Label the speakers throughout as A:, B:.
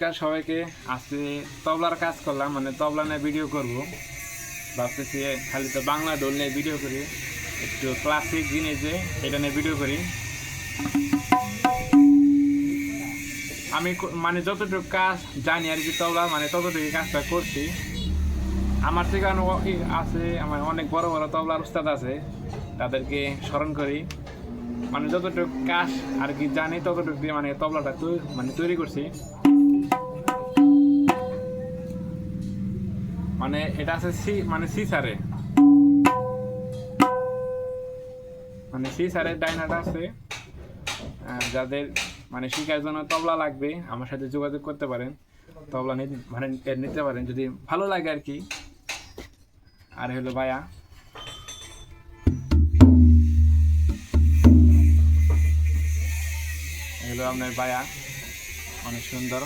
A: নমস্কার সবাইকে। আজকে তবলার কাজ করলাম, মানে তবলা নিয়ে ভিডিও করব ভাবতেছি। খালি তো বাংলা ঢোল নিয়ে ভিডিও করি, একটু ক্লাসিক জিনিস যে এটা নিয়ে ভিডিও করি। আমি মানে যতটুকু কাজ জানি আর কি তবলা, মানে ততটুকু কাজটা করছি। আমার থেকে আছে, আমার অনেক বড় বড় তবলার উস্তাদ আছে, তাদেরকে স্মরণ করি। মানে যতটুকু কাজ আর কি জানি ততটুকু দিয়ে মানে তবলাটা তৈরি করছি। মানে এটা আছে সি সারে, মানে সি সারের ডাইনাটা আছে। যাদের মানে শিখার জন্য তবলা লাগবে আমার সাথে যোগাযোগ করতে পারেন, তবলা মানে নিতে পারেন যদি ভালো লাগে আর কি। আর হলো ভাইয়া, এগুলো আপনার ভাইয়া অনেক সুন্দর,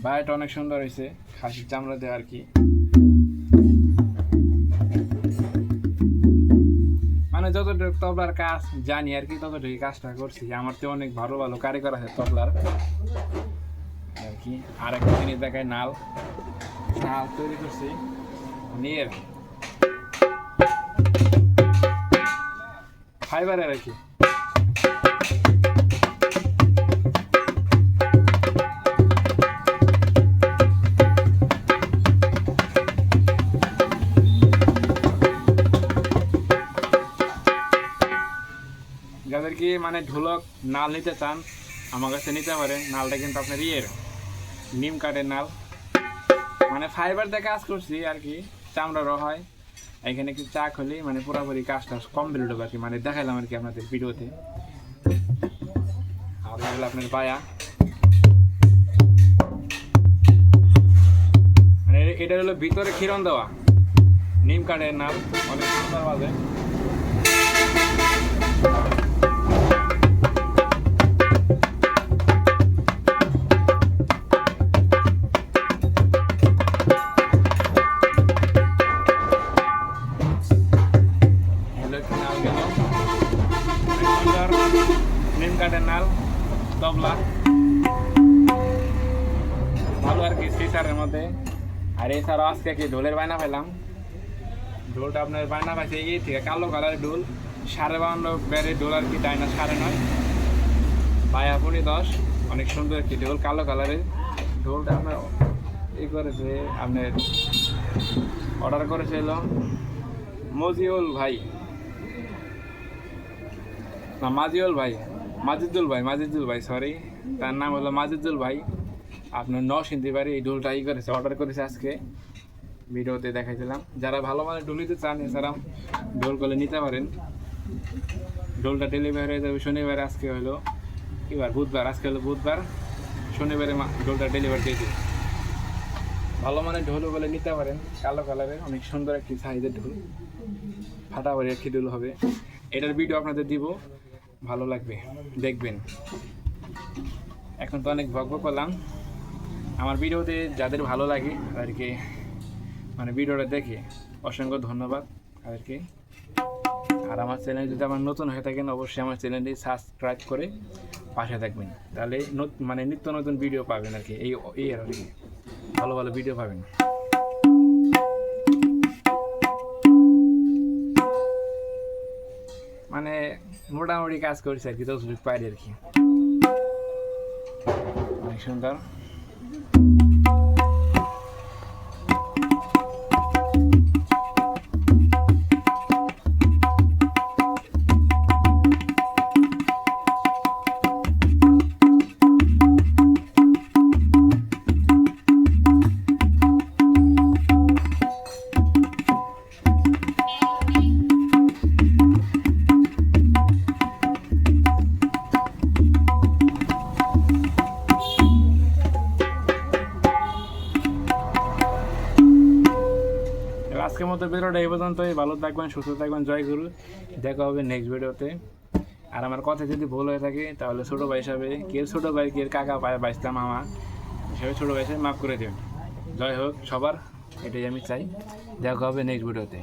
A: ভাইয়াটা অনেক সুন্দর হয়েছে, খাসির চামড়া দেওয়া আর কি। মানে যতটুকু তবলার কাজ জানি আর কি ততটুকু কাজটা করছি। আমার তো অনেক ভালো ভালো কারিগর আছে তবলার আর কি। আর একটা জিনিস দেখায়, নাল তৈরি করছি নিয়ের ফাইবারের আর কি। যাদের কি মানে ঢোলক নাল নিতে চান আমার কাছে নিতে পারেন। নালটা কিন্তু আপনার নিম কাঠের নাল, মানে ফাইবার দিয়ে কাজ করছি আর কি, চামড়ারও হয়। এখানে একটু চাক হলেই মানে পুরোপুরি কাজটা কমপ্লিট হবে আর কি, মানে দেখাইলাম আর কি আপনাদের ভিডিওতে। আর হলো আপনার বায়া, মানে এটা হলো ভিতরে খিরন দেওয়া নিম কাঠের নাল, অনেক সুন্দর বাজে। নিম কাঠের নাল তবলা ভালো আর কি সিসারের মধ্যে। আর এছাড়াও আজকে কি ঢোলের বায়না পেলাম। ঢোলটা আপনার বায়না পাইছে এই থেকে কালো কালারের ঢোল, 52 ব্যারের ঢোল আর কি, ডাইনা 9.5 বায়া 10। অনেক সুন্দর একটি ঢোল, কালো কালারের ঢোলটা আপনার করেছে, আপনার অর্ডার করেছিল মজিউল ভাই, না মাজিদুল ভাই সরি, তার নাম হলো মাজিদুল ভাই। আপনার নরসিংদী বাড়ি এই ঢোলটা করেছে, অর্ডার করেছে আজকে, ভিডিওতে দেখাইছিলাম। যারা ভালো মানে ঢোল নিতে চান এছাড়া ঢোল করলে নিতে পারেন। ঢোলটা ডেলিভারি হয়ে যাবে শনিবারে, আজকে হলো এবার বুধবার, আজকে হলো বুধবার, শনিবারে ঢোলটা ডেলিভারি দিয়ে দিই। ভালো মানে ঢোল বলে নিতে পারেন, কালো কালারের অনেক সুন্দর একটি সাইজের ঢোল, ফাটাফাটি একটি ঢোল হবে। এটার ভিডিও আপনাদের দিব, ভালো লাগবে দেখবেন। এখন তো অনেক ভগ্ন করলাম, আমার ভিডিওতে যাদের ভালো লাগে তাদেরকে মানে ভিডিওটা দেখে অসংখ্য ধন্যবাদ তাদেরকে। আর আমার চ্যানেল যদি আমার নতুন হয়ে থাকেন অবশ্যই আমার চ্যানেলটি সাবস্ক্রাইব করে পাশে থাকবেন, তাহলে মানে নিত্য নতুন ভিডিও পাবেন আর কি, এই আর কি ভালো ভালো ভিডিও পাবেন। মানে মোটামুটি কাজ করছে আর কি, যতটুকু পারি আর কি। অনেক সুন্দর। আজকের মতো ভিডিওটা এই পর্যন্তই। ভালো থাকবেন, সুস্থ থাকবেন, জয় গুরু। দেখা হবে নেক্সট ভিডিওতে। আর আমার কথা যদি ভুল হয়ে থাকে তাহলে ছোটো ভাই হিসাবে, কে ছোটো ভাই কে কাকা বাইসতাম মামা হিসাবে ছোটো ভাই হিসাবে মাফ করে দেবেন। জয় হোক সবার, এটাই আমি চাই। দেখা হবে নেক্সট ভিডিওতে।